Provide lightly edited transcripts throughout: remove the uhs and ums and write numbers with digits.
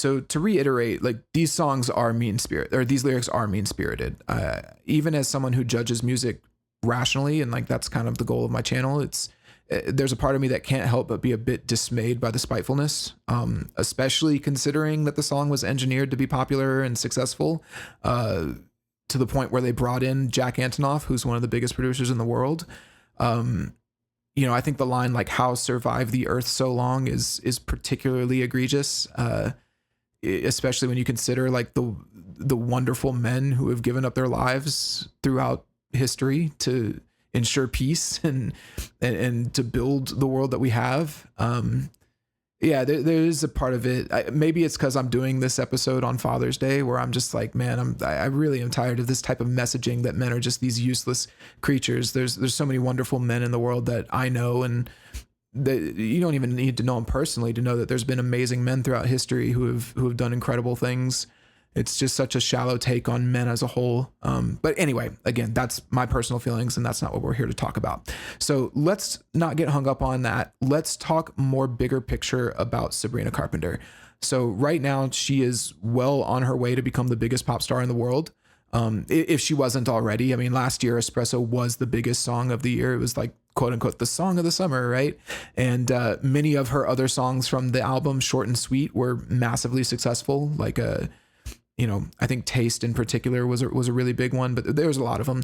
So to reiterate, like these songs are mean spirit, or these lyrics are mean spirited. Even as someone who judges music rationally, and like that's kind of the goal of my channel, there's a part of me that can't help but be a bit dismayed by the spitefulness, especially considering that the song was engineered to be popular and successful, to the point where they brought in Jack Antonoff, who's one of the biggest producers in the world. I think the line like "How survive the earth so long" is particularly egregious, especially when you consider like the wonderful men who have given up their lives throughout history to ensure peace and to build the world that we have. There is a part of it. Maybe it's because I'm doing this episode on Father's Day where I'm just like, man, I really am tired of this type of messaging that men are just these useless creatures. There's so many wonderful men in the world that I know, and that you don't even need to know them personally to know that there's been amazing men throughout history who have done incredible things. It's just such a shallow take on men as a whole. But anyway, again, that's my personal feelings, and that's not what we're here to talk about. So let's not get hung up on that. Let's talk more bigger picture about Sabrina Carpenter. So right now, she is well on her way to become the biggest pop star in the world. If she wasn't already. I mean, last year, Espresso was the biggest song of the year. It was like, quote unquote, the song of the summer, right? And many of her other songs from the album, Short and Sweet, were massively successful. Like I think Taste in particular was a really big one, but there's a lot of them.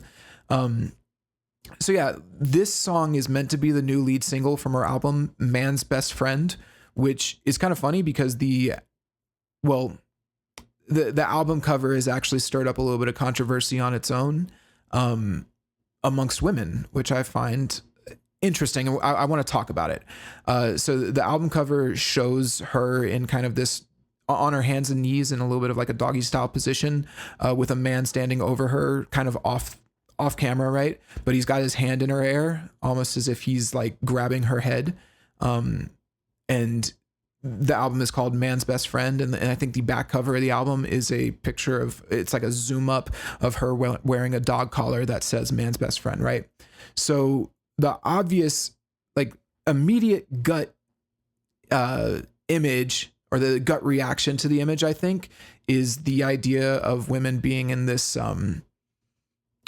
So yeah, this song is meant to be the new lead single from her album, Man's Best Friend, which is kind of funny because the album cover has actually stirred up a little bit of controversy on its own, amongst women, which I find interesting. I want to talk about it. So the album cover shows her in kind of this, on her hands and knees in a little bit of like a doggy style position, with a man standing over her kind of off camera, right? But he's got his hand in her hair, almost as if he's like grabbing her head. And the album is called Man's Best Friend. And I think the back cover of the album is a picture of, it's like a zoom up of her wearing a dog collar that says Man's Best Friend, right? So the obvious, like immediate gut image, or the gut reaction to the image, I think, is the idea of women being in this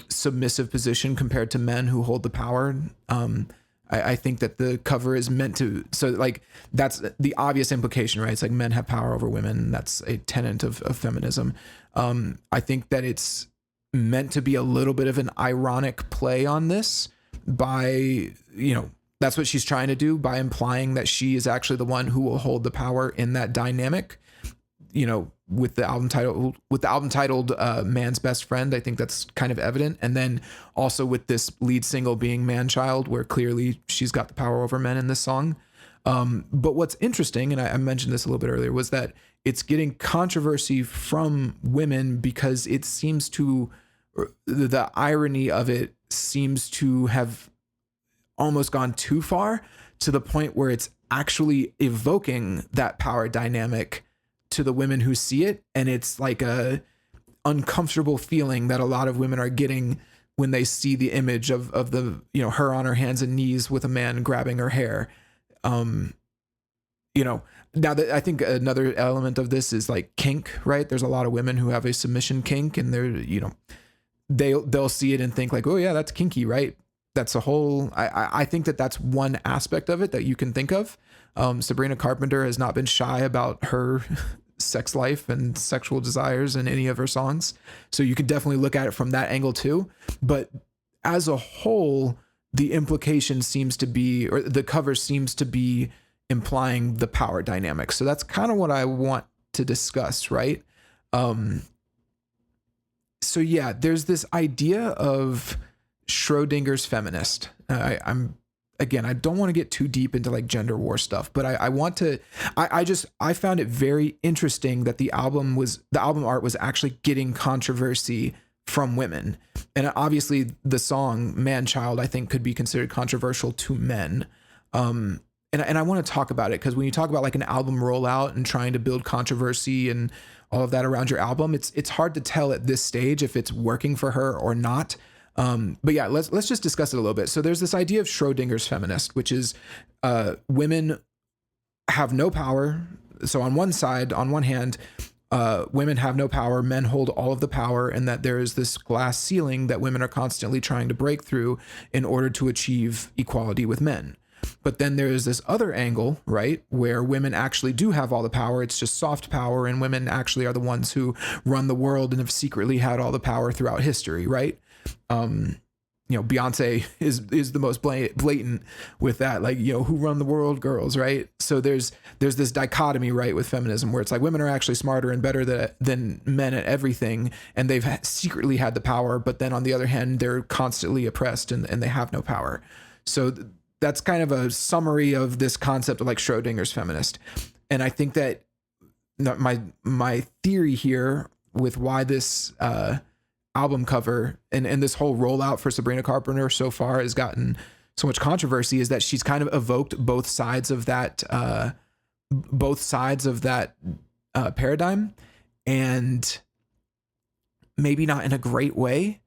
submissive position compared to men who hold the power. I think that the cover is meant to, so like that's the obvious implication, right? It's like men have power over women. That's a tenet of feminism. I think that it's meant to be a little bit of an ironic play on this by, that's what she's trying to do by implying that she is actually the one who will hold the power in that dynamic, with the album titled Man's Best Friend. I think that's kind of evident. And then also with this lead single being Man Child, where clearly she's got the power over men in this song. But what's interesting, and I mentioned this a little bit earlier, was that it's getting controversy from women because it seems to, the irony of it seems to have almost gone too far, to the point where it's actually evoking that power dynamic to the women who see it. And it's like a uncomfortable feeling that a lot of women are getting when they see the image of the, her on her hands and knees with a man grabbing her hair. Now that I think another element of this is like kink, right? There's a lot of women who have a submission kink, and they're, they'll see it and think like, oh yeah, that's kinky, right? That's a whole, I think that's one aspect of it that you can think of. Sabrina Carpenter has not been shy about her sex life and sexual desires in any of her songs. So you can definitely look at it from that angle too. But as a whole, the implication seems to be, or the cover seems to be implying the power dynamic. So that's kind of what I want to discuss, right? So yeah, there's this idea of Schrodinger's feminist. I don't want to get too deep into like gender war stuff, but I found it very interesting that the album art was actually getting controversy from women. And obviously the song Man Child, I think, could be considered controversial to men. And I want to talk about it because when you talk about like an album rollout and trying to build controversy and all of that around your album, it's hard to tell at this stage if it's working for her or not. But yeah, let's just discuss it a little bit. So there's this idea of Schrodinger's feminist, which is women have no power. so on one side, on one hand, women have no power, men hold all of the power, and that there is this glass ceiling that women are constantly trying to break through in order to achieve equality with men. But then there is this other angle, right, where women actually do have all the power. It's just soft power, and women actually are the ones who run the world and have secretly had all the power throughout history, right? Beyonce is the most blatant with that, like, who run the world, girls, right? So there's this dichotomy, right, with feminism, where it's like women are actually smarter and better than men at everything, and they've secretly had the power, but then on the other hand, they're constantly oppressed and they have no power. So that's kind of a summary of this concept of like Schrodinger's feminist. And I think that my theory here with why this album cover and this whole rollout for Sabrina Carpenter so far has gotten so much controversy is that she's kind of evoked both sides of that paradigm, and maybe not in a great way.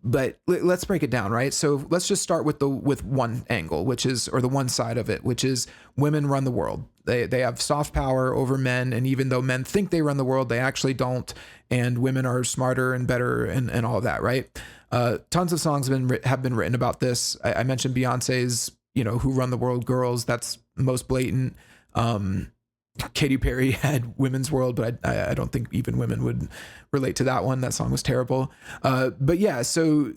But let's break it down, right? So let's just start with one angle, or the one side of it, which is women run the world. They have soft power over men, and even though men think they run the world, they actually don't. And women are smarter and better, and all of that, right? Tons of songs have been written about this. I mentioned Beyonce's, "Who Run the World, Girls." That's most blatant. Katy Perry had Women's World, but I don't think even women would relate to that one. That song was terrible. But yeah, so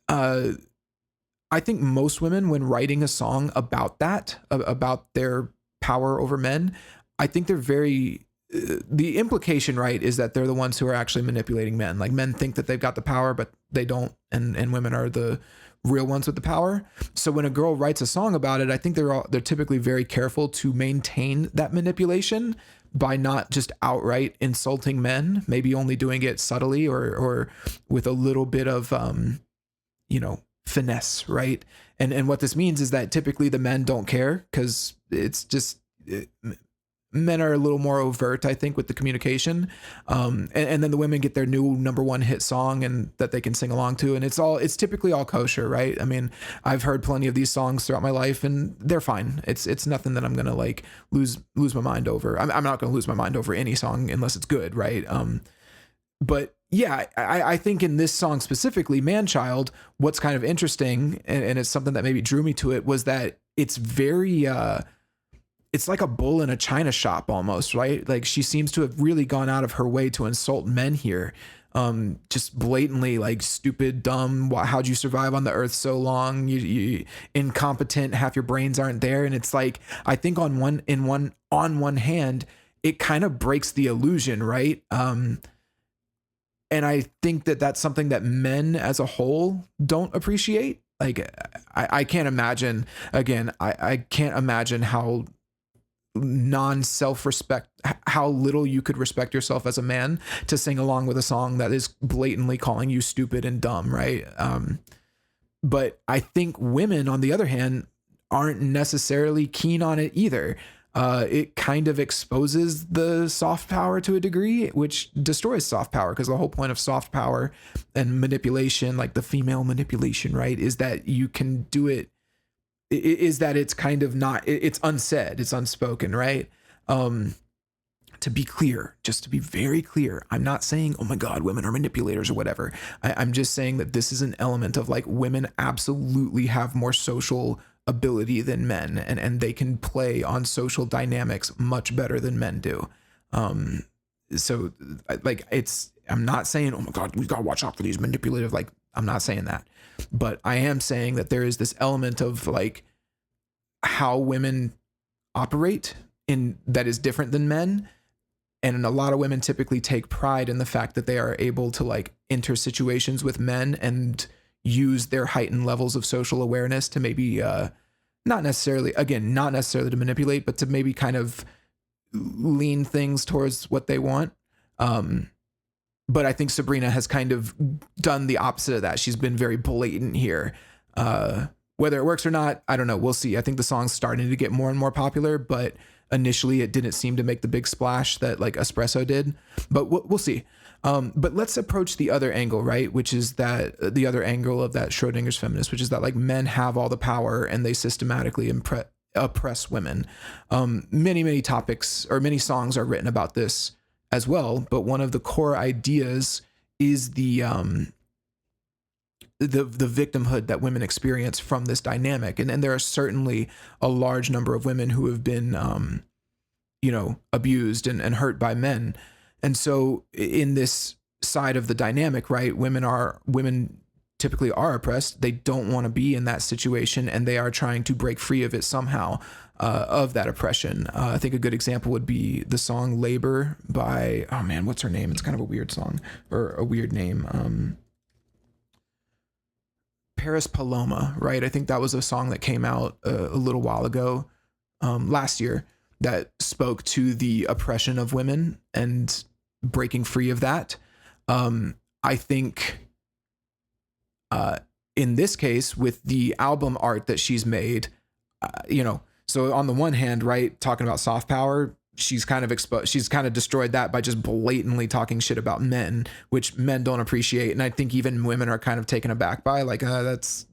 I think most women, when writing a song about that, about their power over men, I think they're very, the implication, right, is that they're the ones who are actually manipulating men. Like, men think that they've got the power, but they don't, and women are the real ones with the power. So when a girl writes a song about it, I think they're typically very careful to maintain that manipulation by not just outright insulting men, maybe only doing it subtly or with a little bit of finesse, right? And what this means is that typically the men don't care, because it's just men are a little more overt, I think, with the communication. And then the women get their new number one hit song and that they can sing along to. And it's typically all kosher, right? I mean, I've heard plenty of these songs throughout my life and they're fine. It's nothing that I'm going to like lose my mind over. I'm not going to lose my mind over any song unless it's good, right? But yeah, I think in this song specifically, Man Child, what's kind of interesting, and it's something that maybe drew me to it, was that it's very, it's like a bull in a china shop almost, right? Like, she seems to have really gone out of her way to insult men here. Just blatantly, like, stupid, dumb, how'd you survive on the earth so long? You incompetent, half your brains aren't there. And it's like, I think on one hand, it kind of breaks the illusion, right? And I think that that's something that men as a whole don't appreciate. Like, I can't imagine, again, I can't imagine how non-self-respect, how little you could respect yourself as a man to sing along with a song that is blatantly calling you stupid and dumb, right? But I think women, on the other hand, aren't necessarily keen on it either. It kind of exposes the soft power to a degree, which destroys soft power, because the whole point of soft power and manipulation, like the female manipulation, right, is that you can do it, is that it's kind of not, it's unsaid, it's unspoken, right? To be clear, just to be very clear, I'm not saying, oh my God, women are manipulators or whatever. I'm just saying that this is an element of, like, women absolutely have more social ability than men, and they can play on social dynamics much better than men do. So like, I'm not saying, oh my God, we gotta watch out for these manipulative, like, I'm not saying that, but I am saying that there is this element of, like, how women operate in that is different than men. And a lot of women typically take pride in the fact that they are able to, like, enter situations with men and use their heightened levels of social awareness to maybe, not necessarily to manipulate, but to maybe kind of lean things towards what they want. But I think Sabrina has kind of done the opposite of that. She's been very blatant here. Whether it works or not, I don't know. We'll see. I think the song's starting to get more and more popular, but initially it didn't seem to make the big splash that, like, Espresso did. But we'll see. But let's approach the other angle, right? Which is that the other angle of that Schrodinger's feminist, which is that, like, men have all the power and they systematically oppress women. Many topics or many songs are written about this as well, but one of the core ideas is the victimhood that women experience from this dynamic. And there are certainly a large number of women who have been, abused and hurt by men. And so in this side of the dynamic, right, women typically are oppressed. They don't want to be in that situation, and they are trying to break free of it somehow, of that oppression. I think a good example would be the song Labor by, oh man, what's her name? It's kind of a weird song, or a weird name. Paris Paloma, right? I think that was a song that came out a little while ago, last year, that spoke to the oppression of women and breaking free of that. I think in this case, with the album art that she's made, so on the one hand, right, talking about soft power, she's kind of destroyed that by just blatantly talking shit about men, which men don't appreciate. And I think even women are kind of taken aback by, like, it's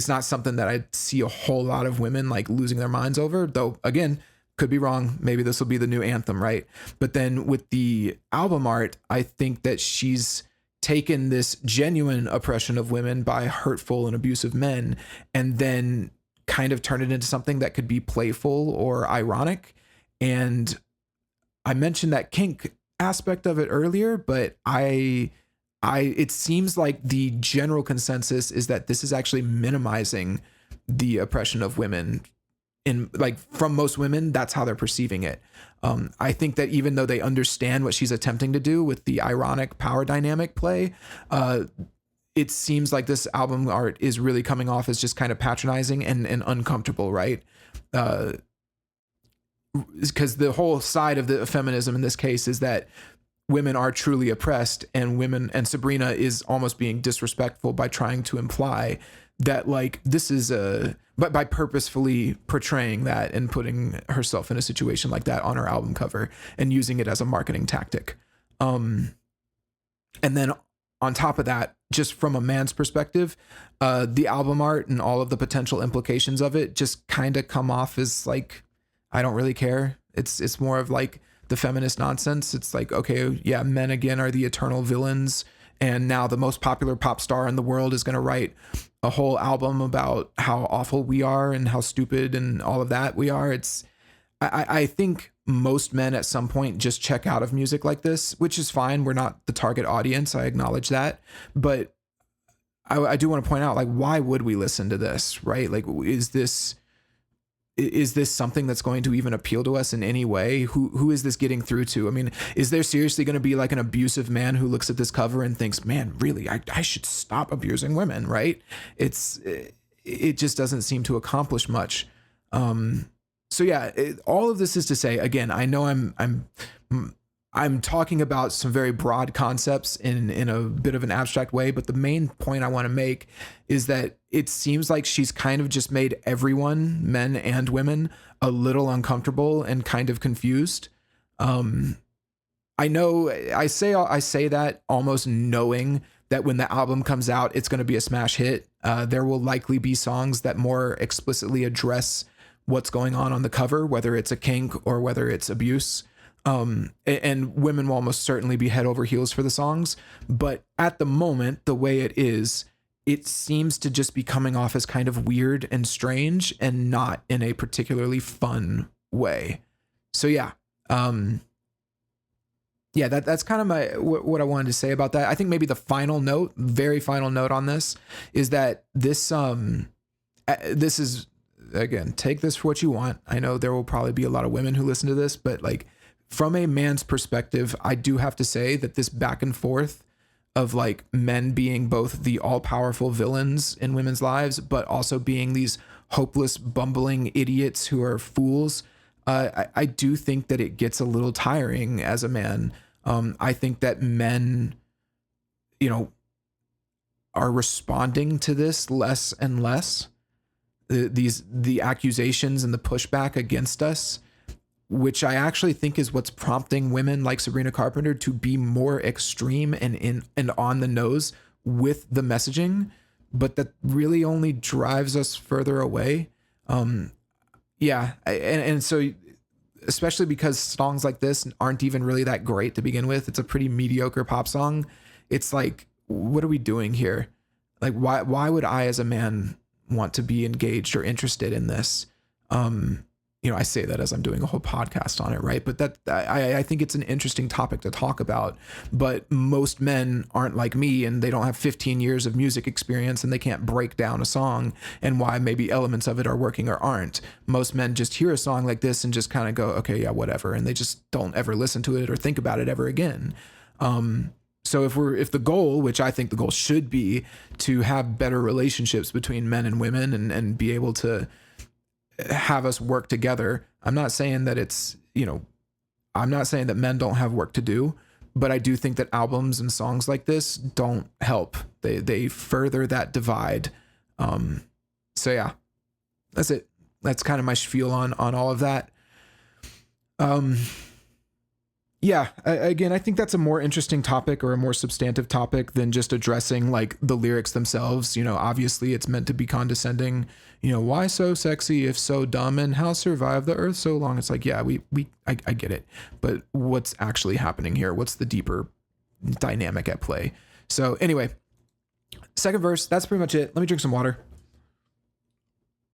not something that I see a whole lot of women like losing their minds over, though. Again, could be wrong. Maybe this will be the new anthem, right? But then with the album art, I think that she's taken this genuine oppression of women by hurtful and abusive men, and then kind of turned it into something that could be playful or ironic. And I mentioned that kink aspect of it earlier, but it seems like the general consensus is that this is actually minimizing the oppression of women. From most women, that's how they're perceiving it. I think that even though they understand what she's attempting to do with the ironic power dynamic play, it seems like this album art is really coming off as just kind of patronizing and uncomfortable, right? Because the whole side of the feminism in this case is that women are truly oppressed, and Sabrina is almost being disrespectful by trying to imply that, like, this is but by purposefully portraying that and putting herself in a situation like that on her album cover and using it as a marketing tactic. And then on top of that, just from a man's perspective, the album art and all of the potential implications of it just kind of come off as like, I don't really care. It's more of like the feminist nonsense. It's like, okay, yeah, men again are the eternal villains, and now the most popular pop star in the world is going to write a whole album about how awful we are and how stupid and all of that we are. I think most men at some point just check out of music like this, which is fine. We're not the target audience. I acknowledge that. But I do want to point out, like, why would we listen to this, right? Like, is this something that's going to even appeal to us in any way? Who is this getting through to? I mean, is there seriously going to be like an abusive man who looks at this cover and thinks, man, really, I should stop abusing women, right? It just doesn't seem to accomplish much. So yeah, all of this is to say, again, I know I'm talking about some very broad concepts in a bit of an abstract way, but the main point I want to make is that it seems like she's kind of just made everyone, men and women, a little uncomfortable and kind of confused. I know I say that almost knowing that when the album comes out, it's going to be a smash hit. There will likely be songs that more explicitly address what's going on the cover, whether it's a kink or whether it's abuse. And women will almost certainly be head over heels for the songs. But at the moment, the way it is, it seems to just be coming off as kind of weird and strange and not in a particularly fun way. So yeah. That's kind of what I wanted to say about that. I think maybe the very final note on this is that this is, again, take this for what you want. I know there will probably be a lot of women who listen to this, but like, from a man's perspective, I do have to say that this back and forth of like men being both the all-powerful villains in women's lives, but also being these hopeless, bumbling idiots who are fools, I do think that it gets a little tiring as a man. I think that men, are responding to this less and less. The accusations and the pushback against us, which I actually think is what's prompting women like Sabrina Carpenter to be more extreme and on the nose with the messaging, but that really only drives us further away. Yeah. And so, especially because songs like this aren't even really that great to begin with. It's a pretty mediocre pop song. It's like, what are we doing here? Like, why would I as a man want to be engaged or interested in this? I say that as I'm doing a whole podcast on it, right? But I think it's an interesting topic to talk about. But most men aren't like me, and they don't have 15 years of music experience, and they can't break down a song and why maybe elements of it are working or aren't. Most men just hear a song like this and just kind of go, okay, yeah, whatever, and they just don't ever listen to it or think about it ever again. So if the goal, which I think the goal should be, to have better relationships between men and women, and be able to have us work together. I'm not saying that I'm not saying that men don't have work to do, but I do think that albums and songs like this don't help. They further that divide. So yeah, that's it. That's kind of my spiel on all of that. Yeah, again, I think that's a more interesting topic, or a more substantive topic, than just addressing like the lyrics themselves. Obviously it's meant to be condescending. Why so sexy if so dumb, and how survive the earth so long? It's like, yeah, I get it. But what's actually happening here? What's the deeper dynamic at play? So anyway, second verse, that's pretty much it. Let me drink some water.